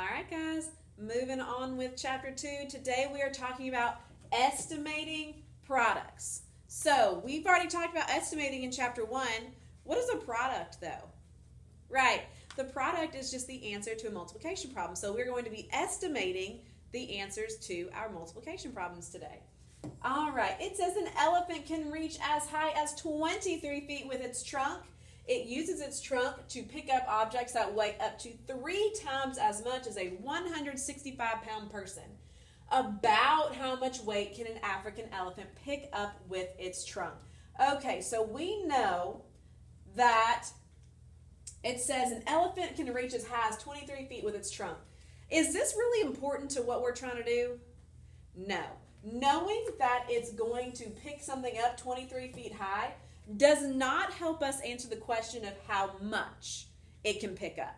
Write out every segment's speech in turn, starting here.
All right, guys, moving on with chapter 2. Today we are talking about estimating products. So we've already talked about estimating in chapter 1. What is a product, though? Right, the product is just the answer to a multiplication problem. So we're going to be estimating the answers to our multiplication problems today. All right, it says an elephant can reach as high as 23 feet with its trunk. It uses its trunk to pick up objects that weigh up to 3 times as much as a 165-pound person. About how much weight can an African elephant pick up with its trunk? Okay, so we know that it says an elephant can reach as high as 23 feet with its trunk. Is this really important to what we're trying to do? No. Knowing that it's going to pick something up 23 feet high does not help us answer the question of how much it can pick up.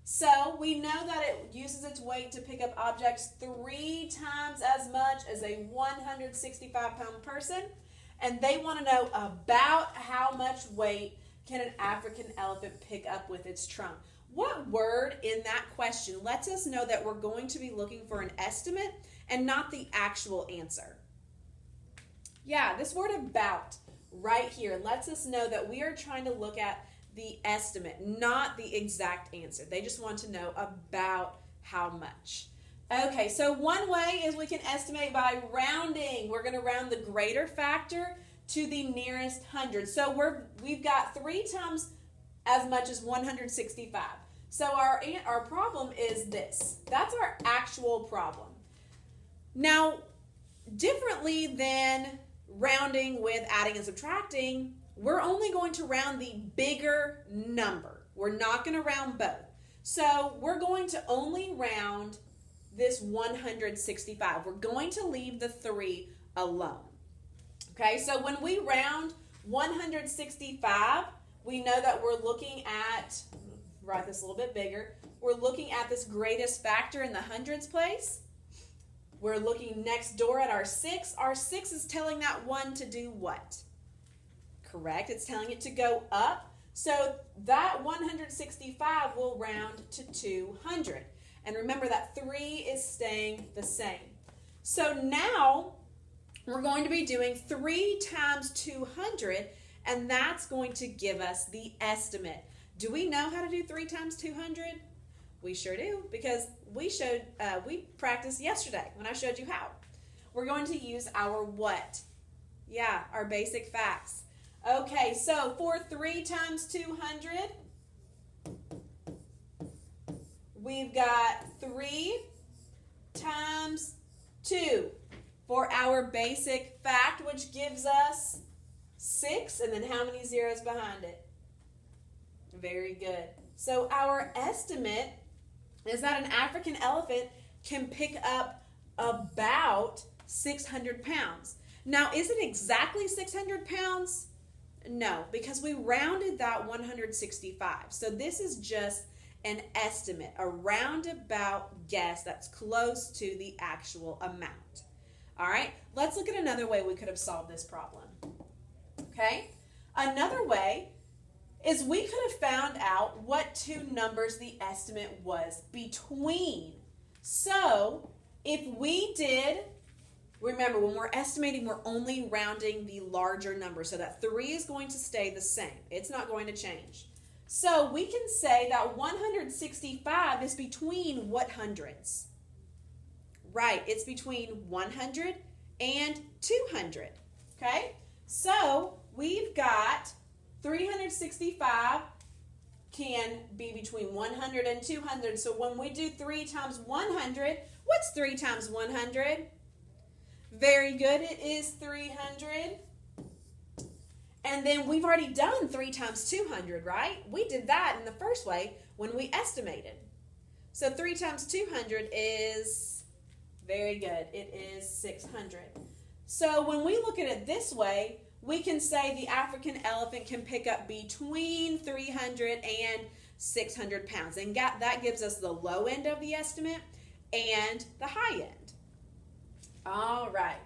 So we know that it uses its weight to pick up objects 3 times as much as a 165-pound person, and they want to know about how much weight can an African elephant pick up with its trunk. What word in that question lets us know that we're going to be looking for an estimate and not the actual answer? Yeah, this word about right here lets us know that we are trying to look at the estimate, not the exact answer. They just want to know about how much. Okay, so one way is we can estimate by rounding. We're going to round the greater factor to the nearest hundred. So we've got 3 times as much as 165. So our problem is this. That's our actual problem. Now, differently than rounding with adding and subtracting, we're only going to round the bigger number. We're not going to round both. So we're going to only round this 165. We're going to leave the 3 alone. Okay, so when we round 165, we know that we're looking at, write this a little bit bigger, we're looking at this greatest factor in the hundreds place. We're looking next door at our 6. Our 6 is telling that 1 to do what? Correct, it's telling it to go up. So that 165 will round to 200. And remember that 3 is staying the same. So now we're going to be doing 3 times 200, and that's going to give us the estimate. Do we know how to do 3 times 200? We sure do, because we practiced yesterday when I showed you how. We're going to use our what? Yeah, our basic facts. Okay, so for 3 times 200, we've got 3 times 2 for our basic fact, which gives us 6, and then how many zeros behind it? Very good. So our estimate is that an African elephant can pick up about 600 pounds. Now, is it exactly 600 pounds? No, because we rounded that 165. So this is just an estimate, a roundabout guess that's close to the actual amount. All right, let's look at another way we could have solved this problem. Okay, another way is we could have found out what 2 numbers the estimate was between. So if we did, remember when we're estimating, we're only rounding the larger number. So that 3 is going to stay the same. It's not going to change. So we can say that 165 is between what hundreds? Right, it's between 100 and 200. Okay, so we've got 365 can be between 100 and 200. So when we do 3 times 100, what's 3 times 100? Very good, it is 300. And then we've already done 3 times 200, right? We did that in the first way when we estimated. So 3 times 200 is, very good, it is 600. So when we look at it this way, we can say the African elephant can pick up between 300 and 600 pounds. And that gives us the low end of the estimate and the high end. All right.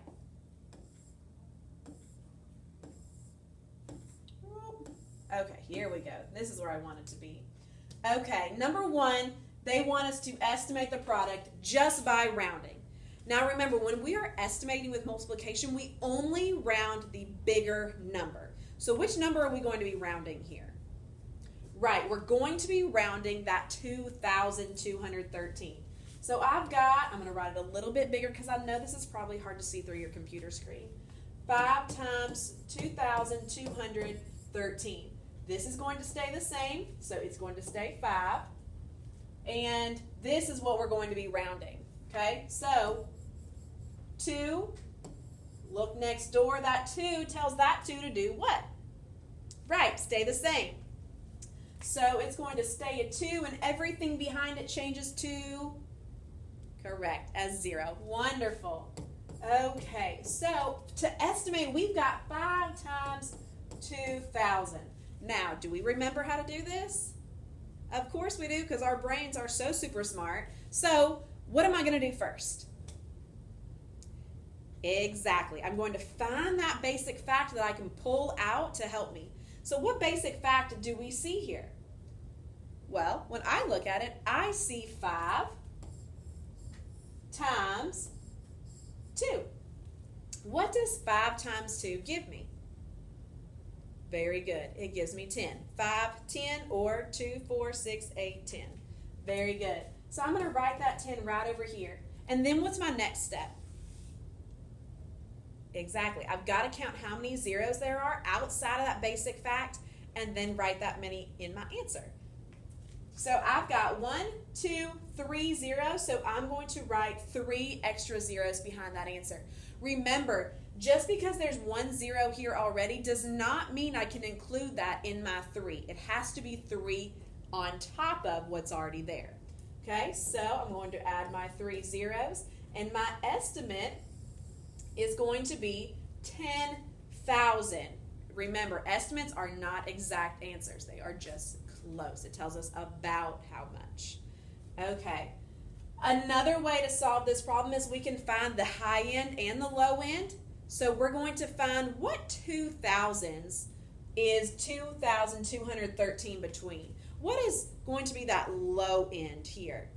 Okay, here we go. This is where I want it to be. Okay, number 1, They want us to estimate the product just by rounding. Now remember, when we are estimating with multiplication, we only round the bigger number. So which number are we going to be rounding here? Right, we're going to be rounding that 2,213. So I'm going to write it a little bit bigger because I know this is probably hard to see through your computer screen. 5 times 2,213. This is going to stay the same, so it's going to stay 5. And this is what we're going to be rounding. Okay, so 2, look next door, that 2 tells that 2 to do what? Right, stay the same. So it's going to stay at 2 and everything behind it changes to, correct, as 0. Wonderful. Okay, so to estimate, we've got 5 times 2,000. Now, do we remember how to do this? Of course we do, because our brains are so super smart. So what am I going to do first? Exactly. I'm going to find that basic fact that I can pull out to help me. So what basic fact do we see here? Well, when I look at it, I see 5 times 2. What does 5 times 2 give me? Very good. It gives me 10. 5, 10, or 2, 4, 6, 8, 10. Very good. So I'm going to write that 10 right over here. And then what's my next step? Exactly. I've got to count how many zeros there are outside of that basic fact and then write that many in my answer. So I've got 1, 2, 3 zeros, so I'm going to write 3 extra zeros behind that answer. Remember, just because there's 1 0 here already does not mean I can include that in my 3. It has to be 3 on top of what's already there. Okay, so I'm going to add my 3 zeros, and my estimate is going to be 10,000. Remember, estimates are not exact answers. They are just close. It tells us about how much. Okay. Another way to solve this problem is we can find the high end and the low end. So we're going to find what 2,000s is 2,213 between. What is going to be that low end here?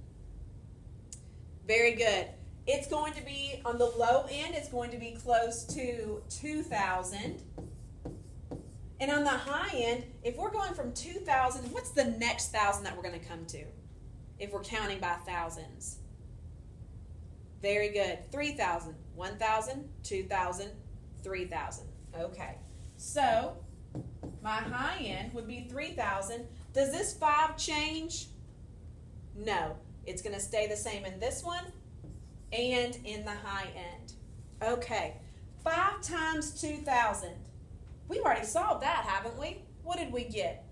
Very good. It's going to be, on the low end, it's going to be close to 2,000. And on the high end, if we're going from 2,000, what's the next 1,000 that we're going to come to? If we're counting by thousands. Very good. 3,000, 1,000, 2,000, 3,000. Okay. So my high end would be 3,000. Does this 5 change? No. It's going to stay the same in this one and in the high end. Okay. 5 times 2,000. We've already solved that, haven't we? What did we get?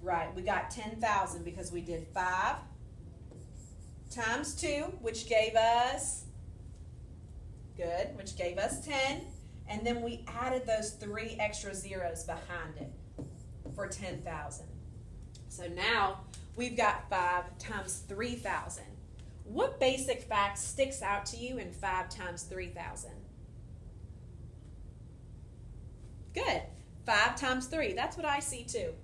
Right, we got 10,000 because we did 5 times 2, which gave us, good, which gave us 10. And then we added those 3 extra zeros behind it for 10,000. So now we've got 5 times 3,000. What basic fact sticks out to you in 5 times 3,000? Good. 5 times 3. That's what I see too.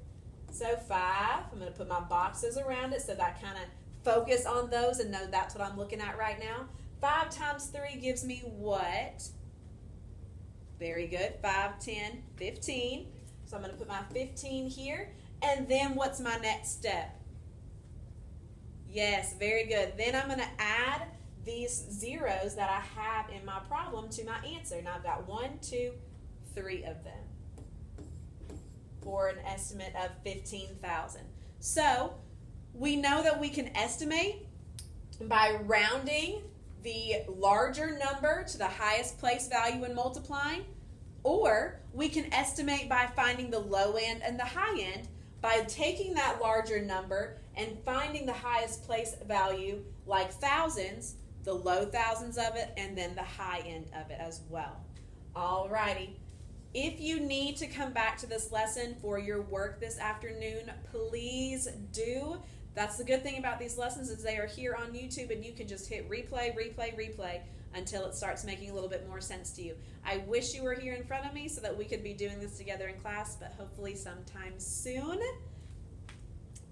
So 5, I'm going to put my boxes around it so that I kind of focus on those and know that's what I'm looking at right now. 5 times 3 gives me what? Very good. 5, 10, 15. So I'm going to put my 15 here. And then what's my next step? Yes, very good. Then I'm going to add these zeros that I have in my problem to my answer. Now I've got 1, 2, 3 of them for an estimate of 15,000. So we know that we can estimate by rounding the larger number to the highest place value and multiplying, or we can estimate by finding the low end and the high end by taking that larger number and finding the highest place value, like thousands, the low thousands of it, and then the high end of it as well. Alrighty. If you need to come back to this lesson for your work this afternoon, please do. That's the good thing about these lessons is they are here on YouTube and you can just hit replay, replay, replay until it starts making a little bit more sense to you. I wish you were here in front of me so that we could be doing this together in class, but hopefully sometime soon.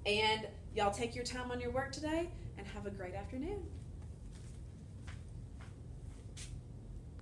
And Y'all take your time on your work today and have a great afternoon.